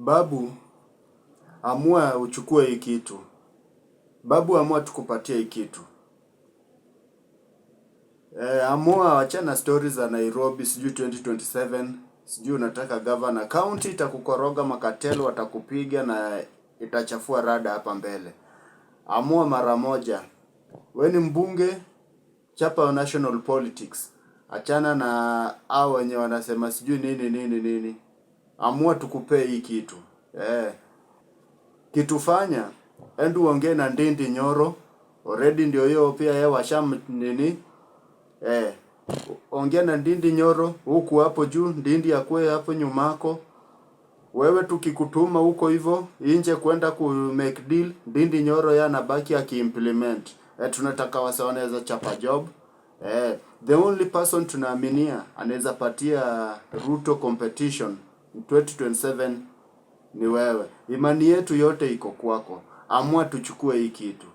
Babu, amua uchukue hii kitu. Babu, amua tukupatie hii kitu. Amua wachana stories za Nairobi, sijui 2027, sijui unataka governor. County itakukoroga, makatelo watakupiga na itachafua rada hapa mbele. Amua mara moja. We ni mbunge, chapa wa national politics. Achana na hao wenye wanasema sijui nini. Amua tukupe hii kitu. Kitu fanya, endu uongee na Ndindi Nyoro. Already ndio hiyo pia yeye washam nini. Ongea na Ndindi Nyoro huku hapo juu, Ndindi akue hapo nyumako. Wewe tukikutuma huko hivyo nje kwenda ku make deal, Ndindi Nyoro yeye anabaki akiimplement. Tunataka wasa wanaweza chapa job. The only person tunaaminia anaweza patia Ruto competition 2027 ni wewe. Imani yetu yote iko kwako. Amua tuchukue hii kitu.